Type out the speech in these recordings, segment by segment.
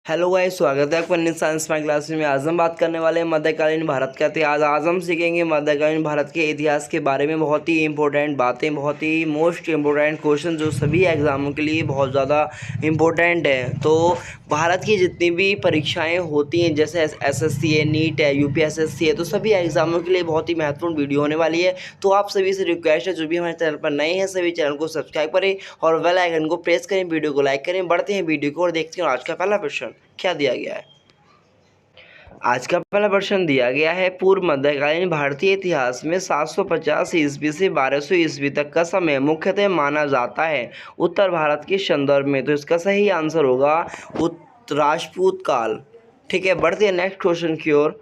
Hello guys, स्वागत है आपका न्यू साइंस में क्लास में। आज हम बात करने वाले हैं मध्यकालीन भारत का इतिहास। आज हम सीखेंगे मध्यकालीन भारत के इतिहास के बारे में बहुत ही इंपॉर्टेंट बातें, बहुत ही मोस्ट इम्पोर्टेंट क्वेश्चन जो सभी एग्जामों के लिए बहुत ज़्यादा इम्पोर्टेंट है। तो भारत की जितनी भी परीक्षाएं होती हैं, जैसे एसएससी है, नीट है, यूपीएससी है, तो सभी एग्जामों के लिए बहुत ही महत्वपूर्ण वीडियो होने वाली है। तो आप सभी से रिक्वेस्ट है, जो भी हमारे चैनल पर नए हैं सभी चैनल को सब्सक्राइब करें और बेल आइकन को प्रेस करें, वीडियो को लाइक करें। बढ़ते हैं वीडियो को और देखते हैं आज का पहला प्रश्न क्या दिया गया है। आज का पहला प्रश्न दिया गया है, पूर्व मध्यकालीन भारतीय इतिहास में 750 ईस्वी से 1200 ईस्वी तक का समय मुख्यतः माना जाता है उत्तर भारत के संदर्भ में। तो इसका सही आंसर होगा राजपूत काल। ठीक है, बढ़ते हैं नेक्स्ट क्वेश्चन की ओर।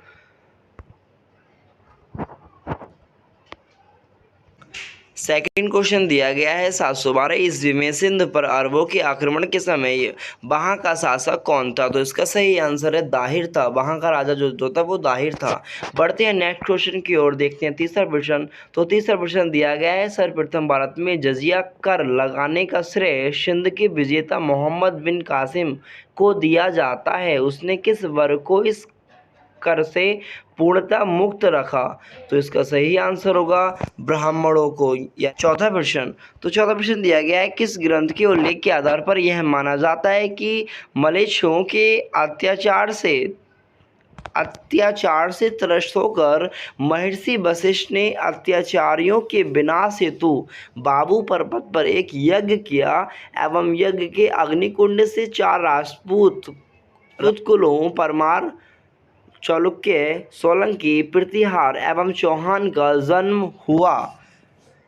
सेकंड क्वेश्चन दिया गया है, 712 ईस्वी में सिंध पर अरबों के आक्रमण के समय वहां का शासक कौन था। तो इसका सही आंसर है दाहिर था। वहां का राजा जो था वो दाहिर था। बढ़ते हैं नेक्स्ट क्वेश्चन की ओर, देखते हैं तीसरा प्रश्न। तो तीसरा प्रश्न दिया गया है, सर्वप्रथम भारत में जजिया कर लगाने का श्रेय सिंध के विजेता मोहम्मद बिन कासिम को दिया जाता है। उसने किस वर्ग को इस कर से पूर्णतः मुक्त रखा। तो इसका सही आंसर होगा ब्राह्मणों को। या चौथा प्रश्न, तो चौथा प्रश्न दिया गया है, किस ग्रंथ के उल्लेख के आधार पर यह माना जाता है कि मलेच्छों के अत्याचार से त्रस्त होकर महर्षि वशिष्ठ ने अत्याचारियों के विनाश हेतु बाबू पर्वत पर एक यज्ञ किया एवं यज्ञ के अग्निकुंड से 4 राजपूत कुलों परमार, चालुक्य, सोलंकी, प्रतिहार एवं चौहान का जन्म हुआ।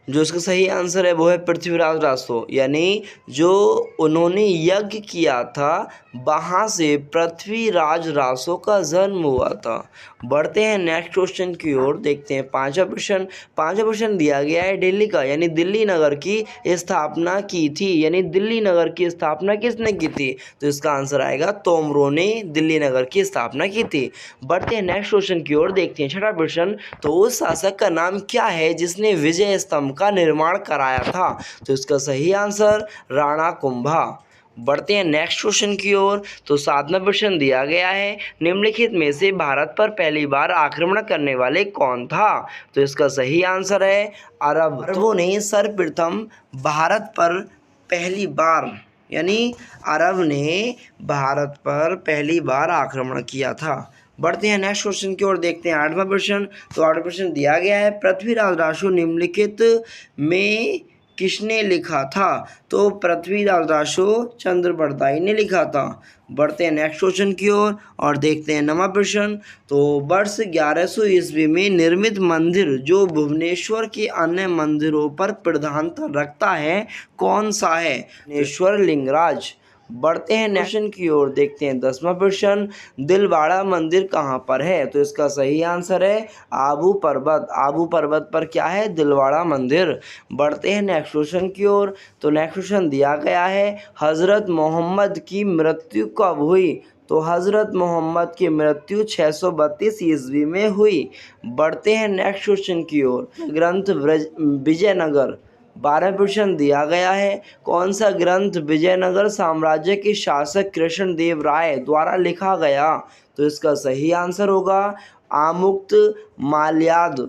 जो इसका सही आंसर है वो है पृथ्वीराज रासो, यानी जो उन्होंने यज्ञ किया था वहाँ से पृथ्वीराज रासो का जन्म हुआ था। बढ़ते हैं नेक्स्ट क्वेश्चन की ओर, देखते हैं पांचवा प्रश्न। पांचवा प्रश्न दिया गया है, दिल्ली का यानी दिल्ली नगर की स्थापना की थी, यानी दिल्ली नगर की स्थापना किसने की थी। तो इसका आंसर आएगा तोमरों ने दिल्ली नगर की स्थापना की थी। बढ़ते हैं नेक्स्ट क्वेश्चन की ओर, देखते हैं छठा प्रश्न। तो उस शासक का नाम क्या है जिसने विजय स्तंभ का निर्माण कराया था। तो इसका सही आंसर राणा कुंभा। बढ़ते हैं नेक्स्ट क्वेश्चन की ओर। तो सातवां प्रश्न दिया गया है, निम्नलिखित में से भारत पर पहली बार आक्रमण करने वाले कौन था। तो इसका सही आंसर है अरबों ने सर्वप्रथम भारत पर पहली बार, यानी अरब ने भारत पर पहली बार आक्रमण किया था। बढ़ते हैं नेक्स्ट क्वेश्चन की ओर, देखते हैं आठवां प्रश्न। तो आठवां प्रश्न दिया गया है, पृथ्वीराज रासो निम्नलिखित में किसने लिखा था। तो पृथ्वीराज रासो चंद्रबरदाई ने लिखा था। बढ़ते हैं नेक्स्ट क्वेश्चन की ओर और देखते हैं नवा प्रश्न। तो वर्ष 1100 ईस्वी में निर्मित मंदिर जो भुवनेश्वर के अन्य मंदिरों पर प्रधानता रखता है कौन सा है। भुवनेश्वर लिंगराज। बढ़ते हैं नेक्स्ट की ओर, देखते हैं 10वां प्रश्न, दिलवाड़ा मंदिर कहाँ पर है। तो इसका सही आंसर है आबू पर्वत। आबू पर्वत पर क्या है, दिलवाड़ा मंदिर। बढ़ते हैं नेक्स्ट क्वेश्चन की ओर। तो नेक्स्ट क्वेश्चन दिया गया है, हजरत मोहम्मद की मृत्यु कब हुई। तो हजरत मोहम्मद की मृत्यु 632 ईस्वी में हुई। बढ़ते हैं नेक्स्ट क्वेश्चन की ओर, ग्रंथ विजयनगर। 12 प्रश्न दिया गया है, कौन सा ग्रंथ विजयनगर साम्राज्य के शासक कृष्ण देव राय द्वारा लिखा गया। तो इसका सही आंसर होगा आमुक्त माल्याद।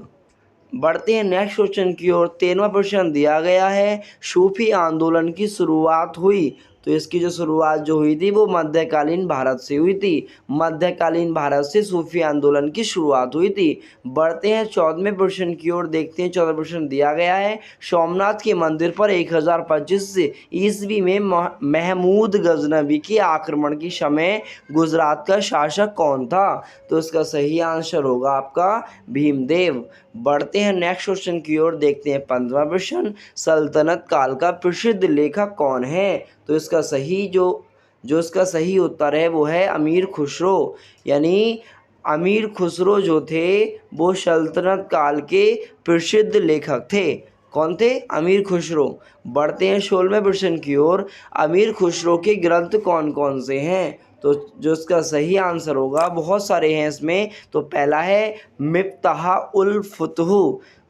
बढ़ते हैं नेक्स्ट क्वेश्चन की ओर। 13वां प्रश्न दिया गया है, सूफी आंदोलन की शुरुआत हुई। तो इसकी जो शुरुआत जो हुई थी वो मध्यकालीन भारत से हुई थी। मध्यकालीन भारत से सूफी आंदोलन की शुरुआत हुई थी। बढ़ते हैं 14वें प्रश्न की ओर, देखते हैं 14वां प्रश्न दिया गया है, सोमनाथ के मंदिर पर 1025 ईस्वी में महमूद गजनवी के आक्रमण के समय गुजरात का शासक कौन था। तो इसका सही आंसर होगा आपका भीमदेव। बढ़ते हैं नेक्स्ट क्वेश्चन की ओर, देखते हैं 15वां प्रश्न, सल्तनत काल का प्रसिद्ध लेखक कौन है। तो इसका सही जो इसका सही उत्तर है वो है अमीर खुसरो, यानी अमीर खुसरो जो थे वो सल्तनत काल के प्रसिद्ध लेखक थे। कौन थे, अमीर खुसरो। बढ़ते हैं 16वें प्रश्न की ओर, अमीर खुसरो के ग्रंथ कौन कौन से हैं। तो जो इसका सही आंसर होगा, बहुत सारे हैं इसमें। तो पहला है मिफ्ताह उल फुतह,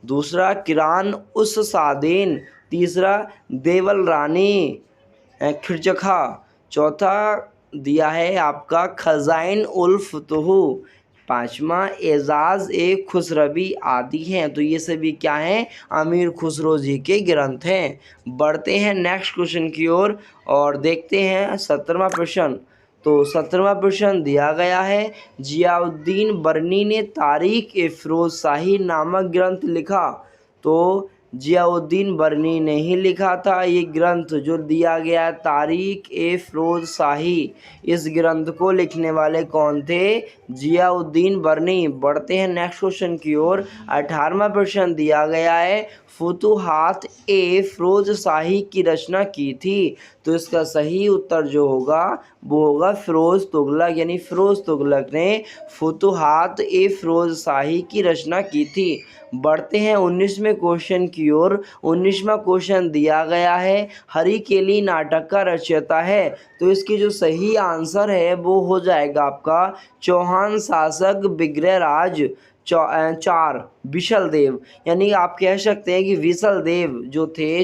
दूसरा किरान उस सादेन, तीसरा देवल रानी खिरचखा, चौथा दिया है आपका खजाइन उल फुतूह। पाँचवा एजाज ए खुसरवी आदि हैं। तो ये सभी क्या हैं? अमीर खुसरो जी के ग्रंथ हैं। बढ़ते हैं नेक्स्ट क्वेश्चन की ओर और देखते हैं 17वां प्रश्न। तो 17वां प्रश्न दिया गया है, जियाउद्दीन बरनी ने तारीख ए फिरोज शाही नामक ग्रंथ लिखा। तो जियाउद्दीन बरनी ने ही लिखा था ये ग्रंथ जो दिया गया है, तारीख ए फिरोज शाही। इस ग्रंथ को लिखने वाले कौन थे? जियाउद्दीन बरनी। बढ़ते हैं नेक्स्ट क्वेश्चन की ओर। 18वां प्रश्न दिया गया है, फुतुहात ए फिरोज शाही की रचना की थी। तो इसका सही उत्तर जो होगा वो होगा फिरोज तुगलक, यानी फिरोज तुगलक ने फुतुहात ए फिरोज शाही की रचना की थी। बढ़ते हैं 19वें क्वेश्चन की ओर। 19वां क्वेश्चन दिया गया है, हरिकेली नाटक का रचयिता है। तो इसकी जो सही आंसर है वो हो जाएगा आपका चौहान शासक बिग्रहराज 4 विशल देव, यानी आप कह सकते हैं कि विशल देव जो थे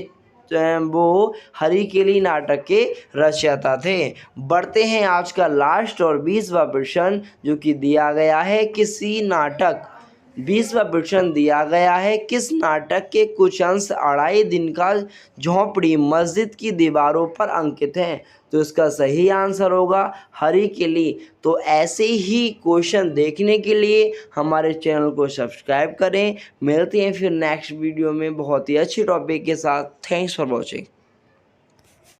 वो हरिकेली नाटक के रचयिता थे। बढ़ते हैं आज का लास्ट और 20वां प्रश्न जो कि दिया गया है, किसी नाटक 20वां प्रश्न दिया गया है, किस नाटक के कुछ अंश 2.5 दिन का झोंपड़ी मस्जिद की दीवारों पर अंकित हैं। तो इसका सही आंसर होगा हरिकेली। तो ऐसे ही क्वेश्चन देखने के लिए हमारे चैनल को सब्सक्राइब करें। मिलते हैं फिर नेक्स्ट वीडियो में बहुत ही अच्छी टॉपिक के साथ। Thanks for watching.